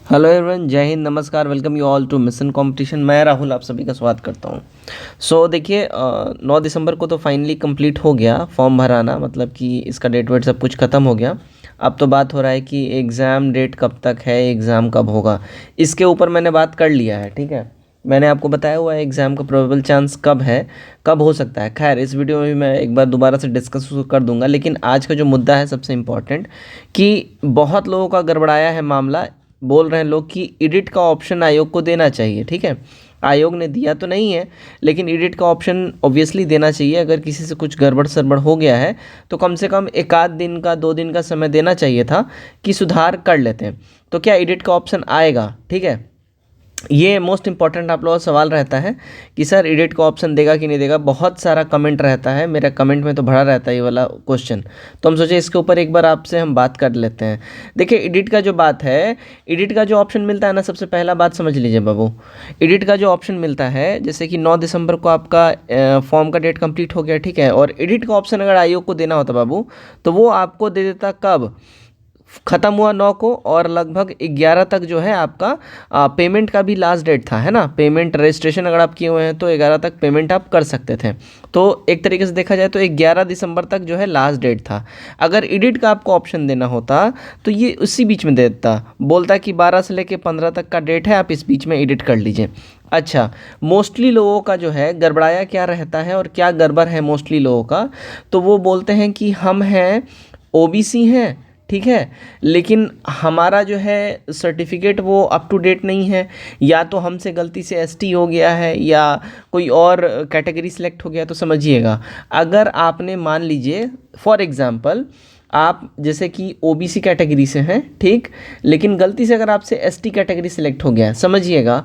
Hello everyone, जय हिंद, नमस्कार, welcome you all to mission competition. मैं राहुल आप सभी का स्वागत करता हूं। देखिए 9 दिसंबर को तो फाइनली कंप्लीट हो गया फॉर्म भराना, मतलब कि इसका डेट वेट सब कुछ ख़त्म हो गया। अब तो बात हो रहा है कि एग्ज़ाम डेट कब तक है, एग्ज़ाम कब होगा, इसके ऊपर मैंने बात कर लिया है। ठीक है, मैंने आपको बताया हुआ है एग्ज़ाम का प्रोबेबल चांस कब है, कब हो सकता है। खैर, इस वीडियो में भी मैं एक बार दोबारा से डिस्कस कर दूंगा, लेकिन आज का जो मुद्दा है सबसे इम्पॉर्टेंट, कि बहुत लोगों का गड़बड़ाया है मामला। बोल रहे हैं लोग कि एडिट का ऑप्शन आयोग को देना चाहिए। ठीक है, आयोग ने दिया तो नहीं है, लेकिन एडिट का ऑप्शन ऑब्वियसली देना चाहिए। अगर किसी से कुछ गड़बड़ सड़बड़ हो गया है तो कम से कम एक आध दिन का, 2 दिन का समय देना चाहिए था कि सुधार कर लेते हैं। तो क्या एडिट का ऑप्शन आएगा? ठीक है, ये मोस्ट इंपॉर्टेंट आप लोगों का सवाल रहता है कि सर एडिट का ऑप्शन देगा कि नहीं देगा। बहुत सारा कमेंट रहता है, मेरा कमेंट में तो भरा रहता है ये वाला क्वेश्चन। तो हम सोचे इसके ऊपर एक बार आपसे हम बात कर लेते हैं। देखिए, एडिट का जो बात है, एडिट का जो ऑप्शन मिलता है ना, सबसे पहला बात समझ लीजिए बाबू। एडिट का जो ऑप्शन मिलता है, जैसे कि 9 दिसंबर को आपका फॉर्म का डेट कंप्लीट हो गया। ठीक है, और एडिट का ऑप्शन अगर आयोग को देना होता बाबू, तो वो आपको दे देता कब? ख़त्म हुआ 9 को, और लगभग 11 तक जो है आपका पेमेंट का भी लास्ट डेट था, है ना। पेमेंट रजिस्ट्रेशन अगर आप किए हुए हैं तो 11 तक पेमेंट आप कर सकते थे। तो एक तरीके से देखा जाए तो 11 दिसंबर तक जो है लास्ट डेट था। अगर एडिट का आपको ऑप्शन देना होता तो ये उसी बीच में दे देता, बोलता कि 12 से लेकर 15 तक का डेट है, आप इस बीच में एडिट कर लीजिए। अच्छा, मोस्टली लोगों का जो है गड़बड़ाया क्या रहता है और क्या गड़बड़ है मोस्टली लोगों का, तो वो बोलते हैं कि हम हैं ओबीसी हैं, ठीक है, लेकिन हमारा जो है सर्टिफिकेट वो अप टू डेट नहीं है, या तो हमसे गलती से एसटी हो गया है या कोई और कैटेगरी सेलेक्ट हो गया। तो समझिएगा, अगर आपने मान लीजिए फॉर एग्ज़ाम्पल आप जैसे कि ओबीसी कैटेगरी से हैं, ठीक, लेकिन गलती से अगर आपसे एसटी कैटेगरी सेलेक्ट हो गया है, समझिएगा,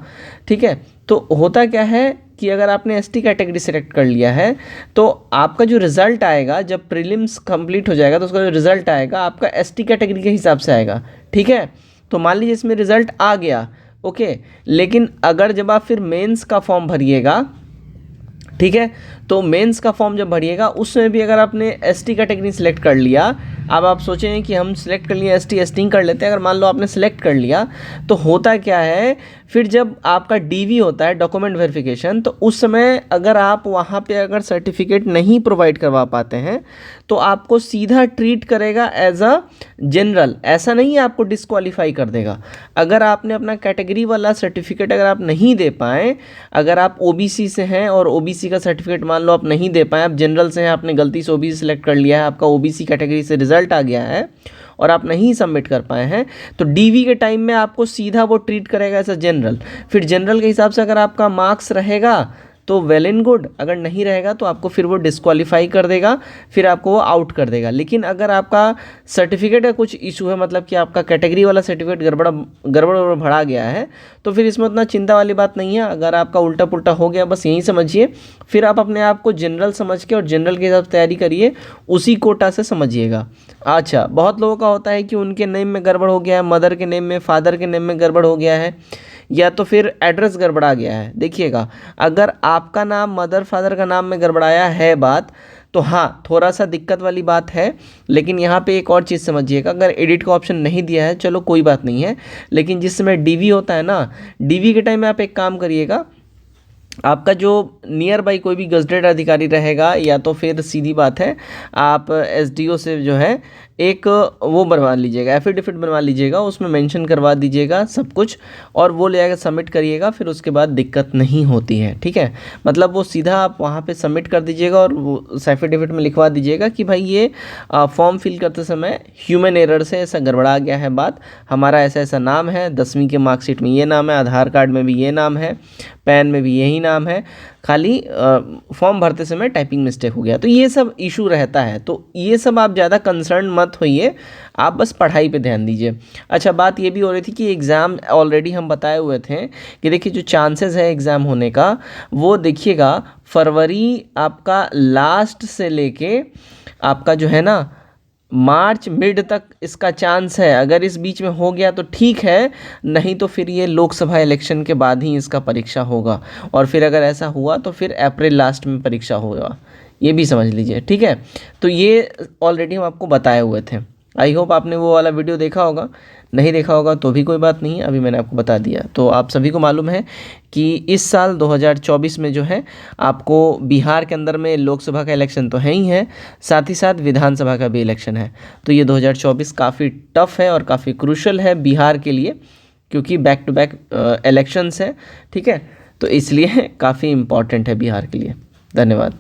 ठीक है, तो होता क्या है कि अगर आपने एसटी कैटेगरी सेलेक्ट कर लिया है तो आपका जो रिज़ल्ट आएगा, जब प्रीलिम्स कंप्लीट हो जाएगा तो उसका जो रिज़ल्ट आएगा आपका एसटी कैटेगरी के हिसाब से आएगा। ठीक है, तो मान लीजिए इसमें रिज़ल्ट आ गया, ओके, लेकिन अगर जब आप फिर मेंस का फॉर्म भरिएगा, ठीक है, तो मेंस का फॉर्म जब भरिएगा उसमें भी अगर आपने एसटी कैटेगरी सेलेक्ट कर लिया, अब आप सोचें कि हम सेलेक्ट कर लिए एसटी, एसटिंग कर लेते हैं। अगर मान लो आपने सेलेक्ट कर लिया तो होता क्या है, फिर जब आपका डीवी होता है, डॉक्यूमेंट वेरिफिकेशन, तो उस समय अगर आप वहाँ पे अगर सर्टिफिकेट नहीं प्रोवाइड करवा पाते हैं तो आपको सीधा ट्रीट करेगा एज अ जनरल, ऐसा नहीं है आपको डिस्क्वालीफाई कर देगा। अगर आपने अपना कैटेगरी वाला सर्टिफिकेट अगर आप नहीं दे पाएँ, अगर आप ओबीसी से हैं और ओबीसी का सर्टिफिकेट मान लो आप नहीं दे पाए, आप जनरल से हैं, आपने गलती से ओबीसी सेलेक्ट कर लिया है, आपका ओबीसी कैटेगरी से रिजल्ट आ गया है और आप नहीं सबमिट कर पाए हैं, तो डीवी के टाइम में आपको सीधा वो ट्रीट करेगा एज अ जनरल। फिर जनरल के हिसाब से अगर आपका मार्क्स रहेगा तो वेल एंड गुड, अगर नहीं रहेगा तो आपको फिर वो डिस्क्वालीफाई कर देगा, फिर आपको वो आउट कर देगा। लेकिन अगर आपका सर्टिफिकेट का कुछ इशू है, मतलब कि आपका कैटेगरी वाला सर्टिफिकेट गड़बड़ भरा गया है, तो फिर इसमें उतना चिंता वाली बात नहीं है। अगर आपका उल्टा पुल्टा हो गया, बस यही समझिए, फिर आप अपने आप को जनरल समझ के और जनरल के हिसाब से तैयारी करिए, उसी कोटा से समझिएगा। अच्छा, बहुत लोगों का होता है कि उनके नेम में गड़बड़ हो गया है, मदर के नेम में, फादर के नेम में गड़बड़ हो गया है, या तो फिर एड्रेस गड़बड़ा गया है। देखिएगा, अगर आपका नाम मदर फादर का नाम में गड़बड़ाया है बात, तो हाँ थोड़ा सा दिक्कत वाली बात है। लेकिन यहाँ पे एक और चीज़ समझिएगा, अगर एडिट का ऑप्शन नहीं दिया है चलो कोई बात नहीं है, लेकिन जिस समय डीवी होता है ना, डीवी के टाइम में आप एक काम करिएगा, आपका जो नियर बाई कोई भी गजटेड अधिकारी रहेगा, या तो फिर सीधी बात है आप एसडीओ से जो है एक वो बनवा लीजिएगा, एफिडेविट बनवा लीजिएगा, उसमें मेंशन करवा दीजिएगा सब कुछ, और वो ले आकर सबमिट करिएगा, फिर उसके बाद दिक्कत नहीं होती है। ठीक है, मतलब वो सीधा आप वहाँ पे सबमिट कर दीजिएगा और वो एफिडेविट में लिखवा दीजिएगा कि भाई ये फॉर्म फिल करते समय ह्यूमन एरर से ऐसा गड़बड़ा गया है बात, हमारा ऐसा ऐसा नाम है, 10वीं के मार्कशीट में ये नाम है, आधार कार्ड में भी ये नाम है, पैन में भी यही नाम है, खाली फॉर्म भरते समय टाइपिंग मिस्टेक हो गया। तो ये सब इशू रहता है, तो ये सब आप ज़्यादा कंसर्न मत होइए, आप बस पढ़ाई पे ध्यान दीजिए। अच्छा, बात ये भी हो रही थी कि एग्ज़ाम ऑलरेडी हम बताए हुए थे कि देखिए जो चांसेस है एग्ज़ाम होने का, वो देखिएगा फरवरी आपका लास्ट से लेके आपका जो है ना मार्च मिड तक इसका चांस है। अगर इस बीच में हो गया तो ठीक है, नहीं तो फिर ये लोकसभा इलेक्शन के बाद ही इसका परीक्षा होगा, और फिर अगर ऐसा हुआ तो फिर अप्रैल लास्ट में परीक्षा होगा, ये भी समझ लीजिए। ठीक है, तो ये ऑलरेडी हम आपको बताए हुए थे। आई होप आपने वो वाला वीडियो देखा होगा, नहीं देखा होगा तो भी कोई बात नहीं, अभी मैंने आपको बता दिया। तो आप सभी को मालूम है कि इस साल 2024 में जो है आपको बिहार के अंदर में लोकसभा का इलेक्शन तो है ही है, साथ ही साथ विधानसभा का भी इलेक्शन है। तो ये 2024 काफ़ी टफ है और काफ़ी क्रूशल है बिहार के लिए, क्योंकि बैक टू बैक इलेक्शंस हैं, ठीक है। तो इसलिए काफ़ी इम्पॉर्टेंट है बिहार के लिए। धन्यवाद।